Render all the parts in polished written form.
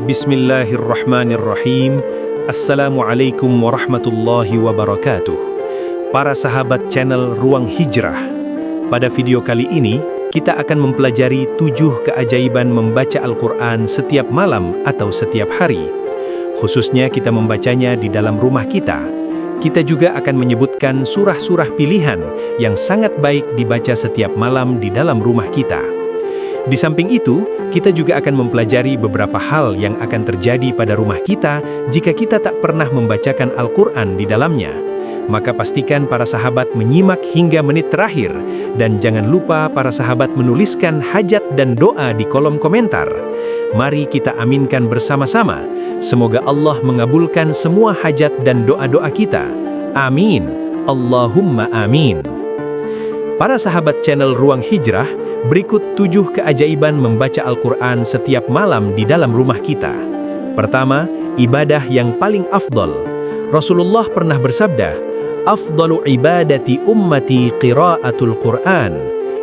Bismillahirrahmanirrahim. Assalamualaikum warahmatullahi wabarakatuh. Para sahabat channel Ruang Hijrah, pada video kali ini kita akan mempelajari 7 keajaiban membaca Al-Quran setiap malam atau setiap hari. Khususnya kita membacanya di dalam rumah kita. Kita juga akan menyebutkan surah-surah pilihan yang sangat baik dibaca setiap malam di dalam rumah kita. Di samping itu, kita juga akan mempelajari beberapa hal yang akan terjadi pada rumah kita jika kita tak pernah membacakan Al-Quran di dalamnya. Maka pastikan para sahabat menyimak hingga menit terakhir, dan jangan lupa para sahabat menuliskan hajat dan doa di kolom komentar. Mari kita aminkan bersama-sama. Semoga Allah mengabulkan semua hajat dan doa-doa kita. Amin. Allahumma amin. Para sahabat channel Ruang Hijrah, berikut 7 keajaiban membaca Al-Quran setiap malam di dalam rumah kita. Pertama, ibadah yang paling afdal. Rasulullah pernah bersabda, "Afdalu ibadati ummati qiraatul Qur'an."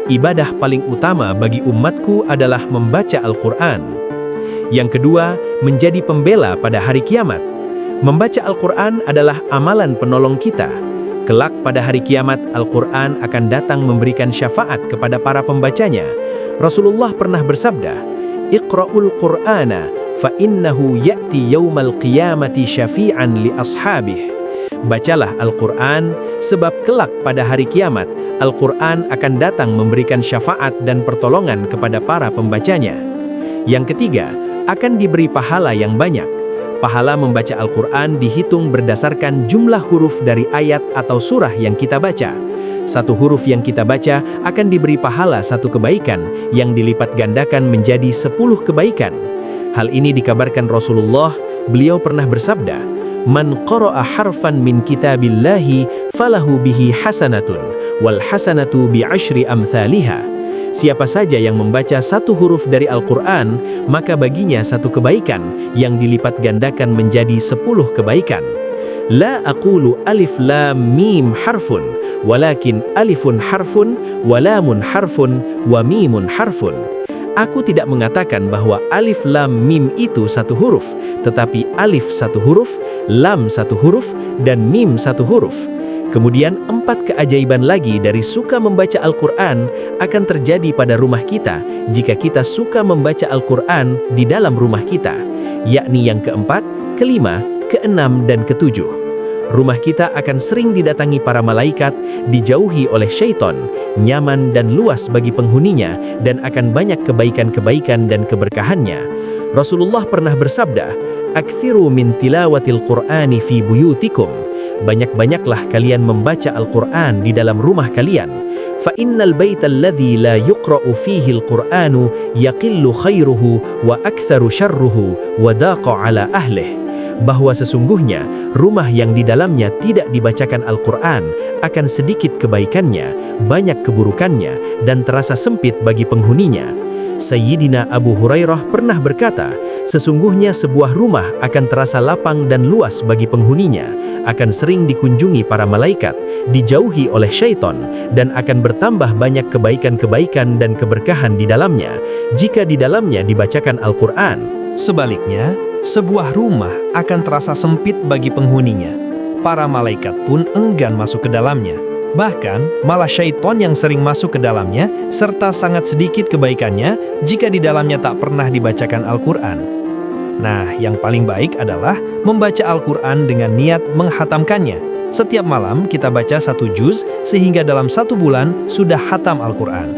Ibadah paling utama bagi umatku adalah membaca Al-Quran. Yang kedua, menjadi pembela pada hari kiamat. Membaca Al-Quran adalah amalan penolong kita. Kelak pada hari kiamat, Al-Quran akan datang memberikan syafaat kepada para pembacanya. Rasulullah pernah bersabda, "Iqra'ul Qur'ana fa innahu ya'ti yawmal qiyamati syafi'an li ashabih." Bacalah Al-Quran, sebab kelak pada hari kiamat, Al-Quran akan datang memberikan syafaat dan pertolongan kepada para pembacanya. Yang ketiga, akan diberi pahala yang banyak. Pahala membaca Al-Quran dihitung berdasarkan jumlah huruf dari ayat atau surah yang kita baca. Satu huruf yang kita baca akan diberi pahala 1 kebaikan yang dilipat gandakan menjadi 10 kebaikan. Hal ini dikabarkan Rasulullah, beliau pernah bersabda, "Man qara'a harfan min kitabillahi falahu bihi hasanatun, wal hasanatu bi'ashri amthaliha." Siapa saja yang membaca 1 huruf dari Al-Quran, maka baginya 1 kebaikan yang dilipat gandakan menjadi 10 kebaikan. La aqulu alif lam mim harfun, walakin alifun harfun, walamun harfun, wa mimun harfun. Aku tidak mengatakan bahwa alif lam mim itu 1 huruf, tetapi alif 1 huruf, lam 1 huruf, dan mim 1 huruf. Kemudian 4 keajaiban lagi dari suka membaca Al-Quran akan terjadi pada rumah kita jika kita suka membaca Al-Quran di dalam rumah kita, yakni yang keempat, kelima, keenam, dan ketujuh. Rumah kita akan sering didatangi para malaikat, dijauhi oleh syaitan, nyaman dan luas bagi penghuninya, dan akan banyak kebaikan-kebaikan dan keberkahannya. Rasulullah pernah bersabda, "Aktsiru min tilawatil Qur'ani fi buyutikum." Banyak-banyaklah kalian membaca Al-Quran di dalam rumah kalian. Fa innal baita alladhi la yuqra'u fihi al-Qur'anu yaqillu khairuhu wa aktsaru syarruhu wa daqa 'ala ahlih. Bahwa sesungguhnya rumah yang di dalamnya tidak dibacakan Al-Quran akan sedikit kebaikannya, banyak keburukannya, dan terasa sempit bagi penghuninya. Sayyidina Abu Hurairah pernah berkata, sesungguhnya sebuah rumah akan terasa lapang dan luas bagi penghuninya, akan sering dikunjungi para malaikat, dijauhi oleh syaitan, dan akan bertambah banyak kebaikan-kebaikan dan keberkahan di dalamnya, jika di dalamnya dibacakan Al-Quran. Sebaliknya, sebuah rumah akan terasa sempit bagi penghuninya. Para malaikat pun enggan masuk ke dalamnya. Bahkan, malah syaitan yang sering masuk ke dalamnya, serta sangat sedikit kebaikannya jika di dalamnya tak pernah dibacakan Al-Quran. Nah, yang paling baik adalah membaca Al-Quran dengan niat menghatamkannya. Setiap malam kita baca 1 juz, sehingga dalam 1 bulan sudah hatam Al-Quran.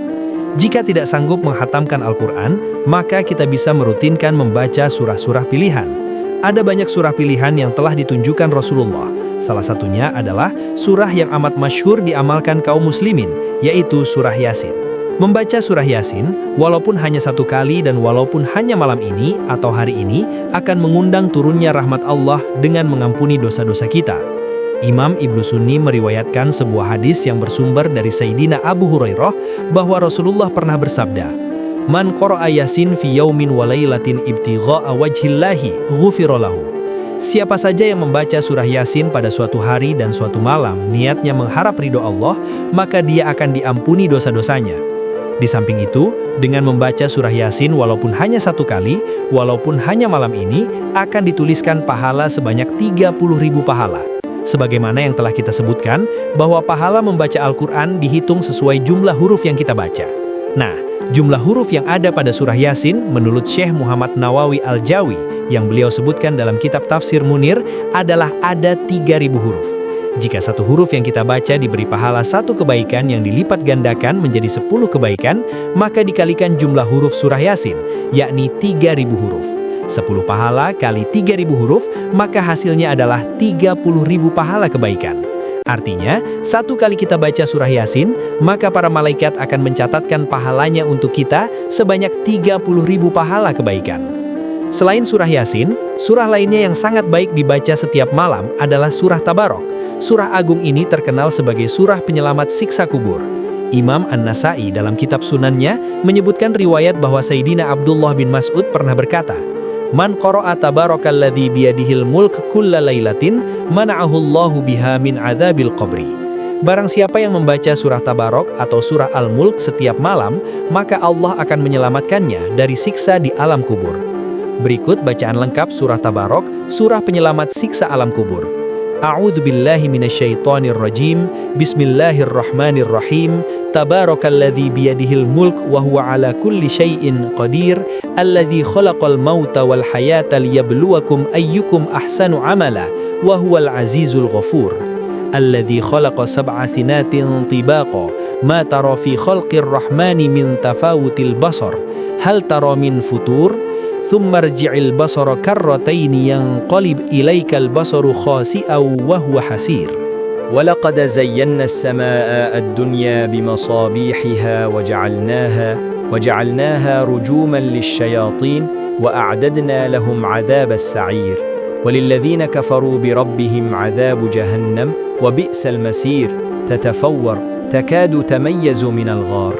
Jika tidak sanggup menghatamkan Al-Quran, maka kita bisa merutinkan membaca surah-surah pilihan. Ada banyak surah pilihan yang telah ditunjukkan Rasulullah. Salah satunya adalah surah yang amat masyhur diamalkan kaum muslimin, yaitu surah Yasin. Membaca surah Yasin, walaupun hanya 1 kali dan walaupun hanya malam ini atau hari ini, akan mengundang turunnya rahmat Allah dengan mengampuni dosa-dosa kita. Imam Ibnu Sunni meriwayatkan sebuah hadis yang bersumber dari Sayyidina Abu Hurairah bahwa Rasulullah pernah bersabda, "Man qara'a Yasin fi yaumin wa lailatin ibtigha'a wajhillahi ghufira lahu." Siapa saja yang membaca surah Yasin pada suatu hari dan suatu malam, niatnya mengharap ridho Allah, maka dia akan diampuni dosa-dosanya. Di samping itu, dengan membaca surah Yasin walaupun hanya 1 kali, walaupun hanya malam ini, akan dituliskan pahala sebanyak 30.000 pahala. Sebagaimana yang telah kita sebutkan, bahwa pahala membaca Al-Quran dihitung sesuai jumlah huruf yang kita baca. Nah, jumlah huruf yang ada pada surah Yasin menurut Syekh Muhammad Nawawi Al-Jawi yang beliau sebutkan dalam kitab Tafsir Munir adalah ada 3.000 huruf. Jika 1 huruf yang kita baca diberi pahala 1 kebaikan yang dilipat gandakan menjadi 10 kebaikan, maka dikalikan jumlah huruf surah Yasin, yakni 3.000 huruf. 10 pahala kali 3.000 huruf, maka hasilnya adalah 30.000 pahala kebaikan. Artinya, 1 kali kita baca surah Yasin, maka para malaikat akan mencatatkan pahalanya untuk kita sebanyak 30.000 pahala kebaikan. Selain surah Yasin, surah lainnya yang sangat baik dibaca setiap malam adalah surah Tabarok. Surah agung ini terkenal sebagai surah penyelamat siksa kubur. Imam An-Nasai dalam kitab Sunannya menyebutkan riwayat bahwa Sayyidina Abdullah bin Mas'ud pernah berkata, "Man qara'a tabarakalladzi biyadihil mulk kulla lailatin, mana'ahu Allahu biha min adzabil qabri." Barang siapa yang membaca surah Tabarok atau surah Al-Mulk setiap malam, maka Allah akan menyelamatkannya dari siksa di alam kubur. Berikut bacaan lengkap surah Tabarok, surah penyelamat siksa alam kubur. A'udzu billahi minasyaitonir rajim. Bismillahirrahmanirrahim. Tabarakalladzi biyadihil mulk wa huwa ala kulli syai'in qadir. Alladzi khalaqal mauta wal hayata liyabluwakum ayyukum ahsanu amala wa huwal azizul ghafur. Alladzi khalaqa sab'a sinatin tibaqa ma tara fi khalqir rahmani min tafawutil basar. Hal tara min futur? ثم ارجع البصر كرتين ينقلب إليك البصر خاسئا وهو حسير ولقد زينا السماء الدنيا بمصابيحها وجعلناها رجوما للشياطين وأعددنا لهم عذاب السعير وللذين كفروا بربهم عذاب جهنم وبئس المسير تتفور تكاد تميز من الغار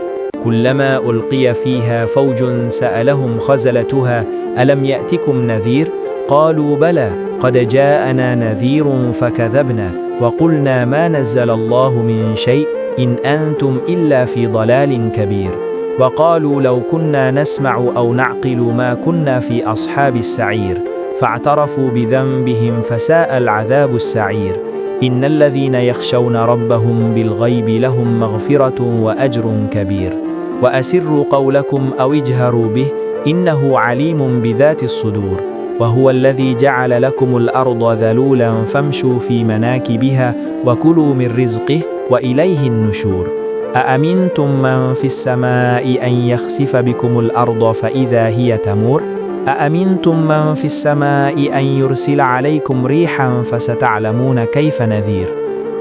كلما ألقي فيها فوج سألهم خزلتها ألم يأتكم نذير قالوا بلى قد جاءنا نذير فكذبنا وقلنا ما نزل الله من شيء إن أنتم إلا في ضلال كبير وقالوا لو كنا نسمع أو نعقل ما كنا في أصحاب السعير فاعترفوا بذنبهم فساء العذاب السعير إن الذين يخشون ربهم بالغيب لهم مغفرة وأجر كبير وأسروا قولكم أو اجهروا به إنه عليم بذات الصدور وهو الذي جعل لكم الأرض ذلولا فامشوا في مناكبها وكلوا من رزقه وإليه النشور أأمنتم من في السماء أن يخسف بكم الأرض فإذا هي تمور أأمنتم من في السماء أن يرسل عليكم ريحا فستعلمون كيف نذير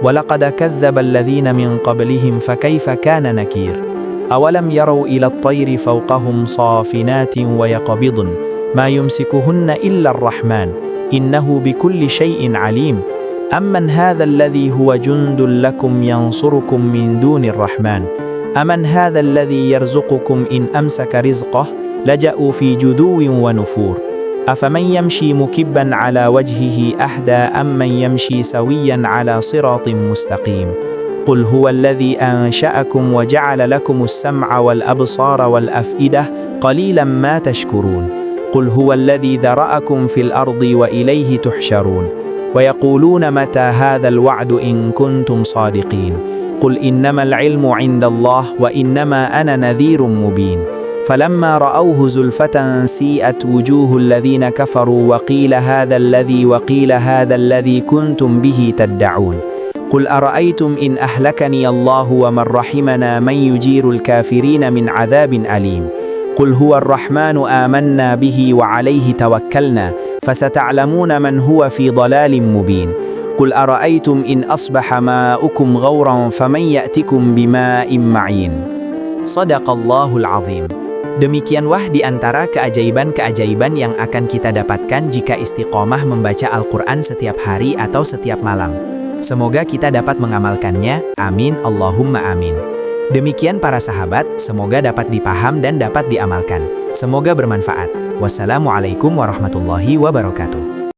ولقد كذب الذين من قبلهم فكيف كان نكير أولم يروا إلى الطير فوقهم صافنات ويقبضن ما يمسكهن إلا الرحمن إنه بكل شيء عليم أمن هذا الذي هو جند لكم ينصركم من دون الرحمن أمن هذا الذي يرزقكم إن أمسك رزقه لجأوا في جذو ونفور أفمن يمشي مكبا على وجهه أهدى أم من يمشي سويا على صراط مستقيم قل هو الذي أنشأكم وجعل لكم السمع والأبصار والأفئدة قليلا ما تشكرون قل هو الذي ذرأكم في الأرض وإليه تحشرون ويقولون متى هذا الوعد إن كنتم صادقين قل إنما العلم عند الله وإنما أنا نذير مبين فلما رأوه زلفة سيئت وجوه الذين كفروا وقيل هذا الذي كنتم به تدعون قل أرأيتم إن أهلكني الله ومن رحمنا من يجير الكافرين من عذاب أليم قل هو الرحمن آمنا به وعليه توكلنا فستعلمون من هو في ضلال مبين قل أرأيتم إن أصبح ماؤكم غورا فمن يأتكم بماء معين صدق الله العظيم. Demikianlah di antara keajaiban-keajaiban yang akan kita dapatkan jika istiqomah membaca Al-Quran setiap hari atau setiap malam. Semoga kita dapat mengamalkannya, amin, Allahumma amin. Demikian para sahabat, semoga dapat dipaham dan dapat diamalkan. Semoga bermanfaat. Wassalamualaikum warahmatullahi wabarakatuh.